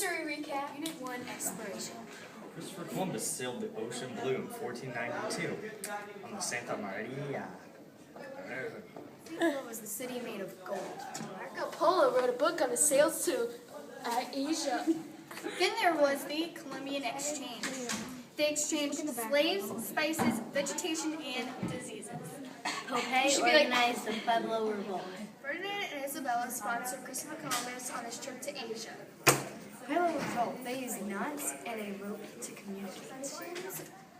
History recap. Unit 1, Exploration. Christopher Columbus sailed the ocean blue in 1492 on the Santa Maria. What was the city made of gold? Marco Polo wrote a book on the sails to Asia. Then there was the Columbian Exchange. They exchanged slaves, spices, vegetation, and diseases. Pompey organized the Pueblo Revolt. Ferdinand and Isabella sponsored Christopher Columbus on his trip to Asia. Pueblo Revolt. They used knots and a rope to communicate.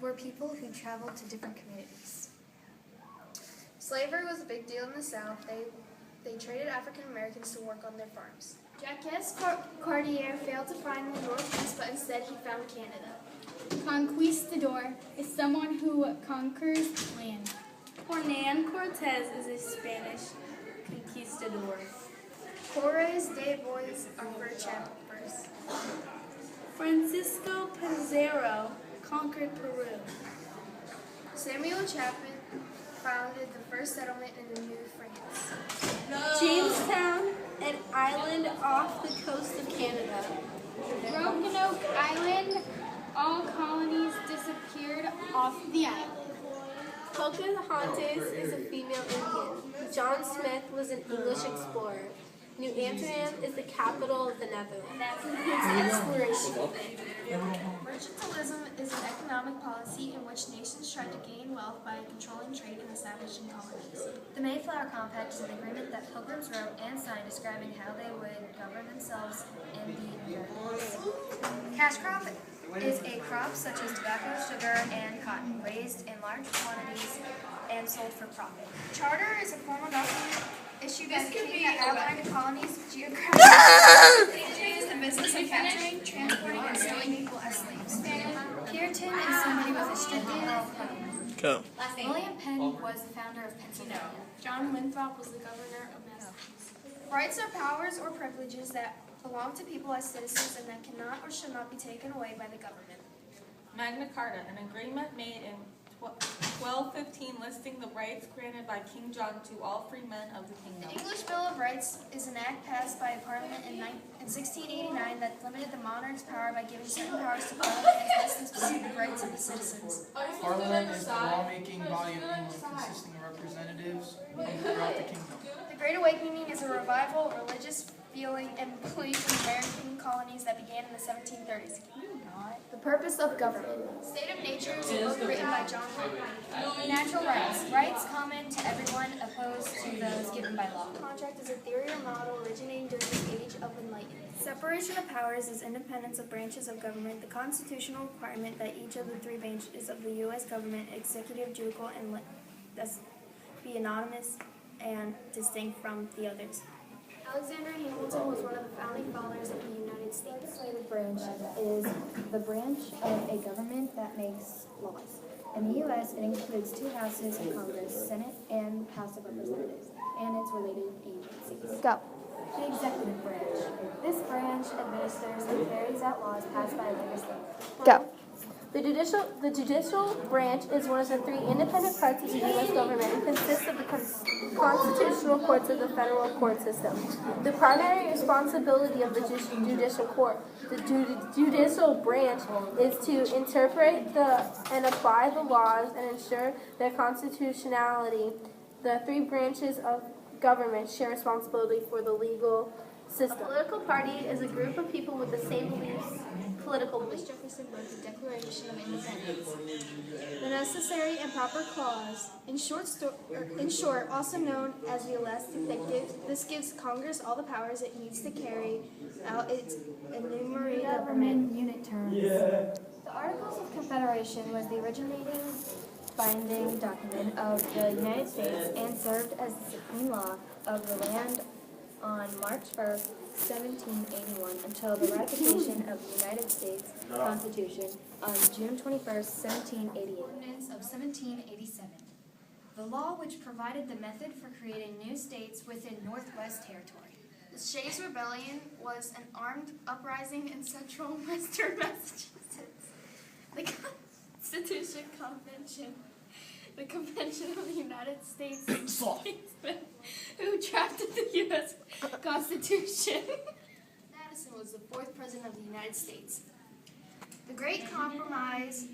Were people who traveled to different communities. Slavery was a big deal in the South. They traded African Americans to work on their farms. Jacques Cartier failed to find the Northeast, but instead he found Canada. Conquistador is someone who conquers land. Hernan Cortez is a Spanish conquistador. Corres de Bois are fur trappers. Francisco Pizarro conquered Peru. Samuel Chapman founded the first settlement in New France. Jamestown, an island off the coast of Canada. Roanoke Island, all colonies disappeared off the island. Pocahontas is a female Indian. John Smith was an English explorer. New Amsterdam is the capital of the Netherlands. That concludes exploration. Mercantilism is an economic policy in which nations try to gain wealth by controlling trade and establishing colonies. The Mayflower Compact is an agreement that pilgrims wrote and signed describing how they would govern themselves in the Americas. Cash crop is a crop such as tobacco, sugar, and cotton, raised in large quantities and sold for profit. Charter is a formal document issued by the king that outlined the colony's geographic is the business of capturing, transporting, and selling people as slaves. Puritan is somebody with a strict moral code. Go. William Penn was the founder of Pennsylvania. John Winthrop was the governor of Massachusetts. Rights are powers or privileges that belong to people as citizens and that cannot or should not be taken away by the government. Magna Carta, an agreement made in 1215 listing the rights granted by King John to all free men of the The kingdom. English Bill of Rights is an act passed by a parliament in 1689 that limited the monarch's power by giving certain powers to parliament and vesting specific rights of the citizens. Parliament is the lawmaking body of England consisting of representatives throughout the kingdom. The Great Awakening is a revival of religious feeling and belief in American colonies that began in the 1730s. The purpose of government. State of Nature is a book written by John Locke. Natural rights. Rights common to everyone opposed to those given by law. Contract is a theory or model originating during the Age of Enlightenment. Separation of powers is independence of branches of government, the constitutional requirement that each of the three branches of the U.S. government, executive, judicial, and be anonymous and distinct from the others. Alexander Hamilton was one of the founding fathers of the United States. The legislative branch is the branch of a government that makes laws. In the U.S., it includes two houses of Congress, Senate and House of Representatives, and its related agencies. Go. The executive branch. This branch administers and carries out laws passed by legislators. Go. The judicial branch is one of the three independent parts of the U.S. government and consists of the constitutional courts of the federal court system. The primary responsibility of the judicial court, the judicial branch, is to interpret and apply the laws and ensure their constitutionality. The three branches of government share responsibility for the legal system. A political party is a group of people with the same beliefs. Political beliefs. Jefferson wrote the Declaration of Independence. The necessary and proper clause, in short, also known as the elastic dictative, this gives Congress all the powers it needs to carry out its enumerated Government unit terms. The Articles of Confederation was the originating binding document of the United States and served as the supreme law of the land on March 1st, 1781 until the ratification of the United States Constitution on June 21st, 1788. Ordinance of 1787. The law which provided the method for creating new states within Northwest Territory. The Shays' Rebellion was an armed uprising in central and western Massachusetts. The Constitution Convention, the Convention of the United States who drafted the U.S. Constitution. Status Jackson was the 4th President of the United States. The Great Compromise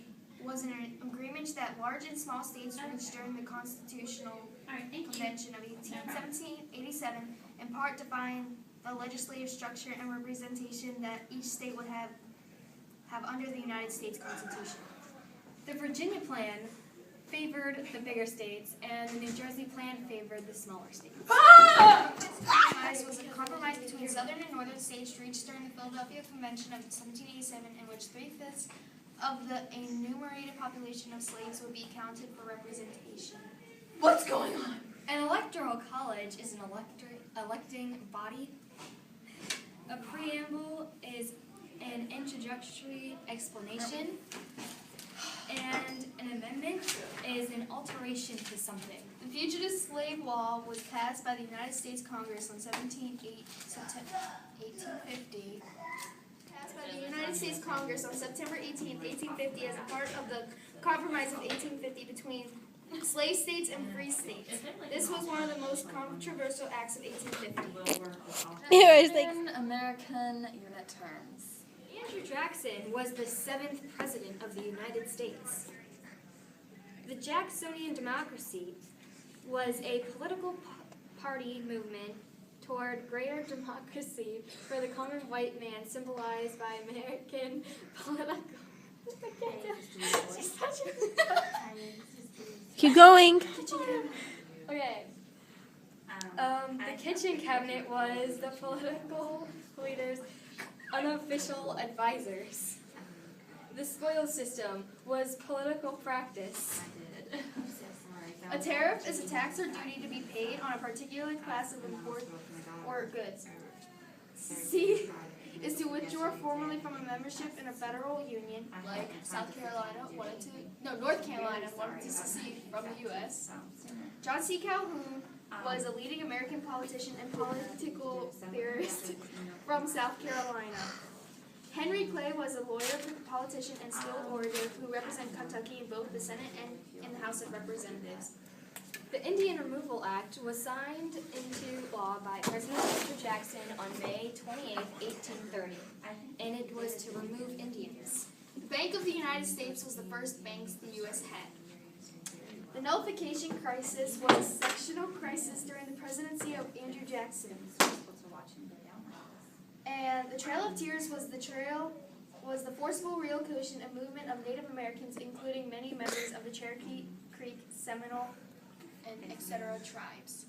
was an agreement that large and small states reached during the Constitutional Convention of 1887, in part defined the legislative structure and representation that each state would have under the United States Constitution. The Virginia Plan favored the bigger states, and the New Jersey Plan favored the smaller states. This compromise was a compromise between southern and northern states reached during the Philadelphia Convention of 1787, in which 3/5 of the enumerated population of slaves would be counted for representation. What's going on? An electoral college is an electing body. A preamble is an introductory explanation, and an amendment is an alteration to something. The Fugitive Slave Law was passed by the United States Congress on September 1850. Passed by the United States Congress on September 18, 1850, as a part of the Compromise of 1850 between slave states and free states. This was one of the most controversial acts of 1850. American unit terms. Andrew Jackson was the 7th President of the United States. The Jacksonian democracy was a political party movement toward greater democracy for the common white man, symbolized by American political... Keep going. Okay. The kitchen cabinet was the political leaders' unofficial advisors. The spoils system was political practice. A tariff is a tax or duty to be paid on a particular class of import or goods. C is to withdraw formally from a membership in a federal union, like North Carolina wanted to secede from the U.S. John C. Calhoun was a leading American politician and political theorist from South Carolina. Henry Clay was a lawyer, politician, and skilled orator who represented Kentucky in both the Senate and in the House of Representatives. The Indian Removal Act was signed into law by President Andrew Jackson on May 28, 1830, and it was to remove Indians. The Bank of the United States was the first banks the U.S. had. The nullification crisis was a sectional crisis during the presidency of Andrew Jackson. And the Trail of Tears was the forcible relocation and movement of Native Americans, including many members of the Cherokee, Creek, Seminole, and etc. tribes.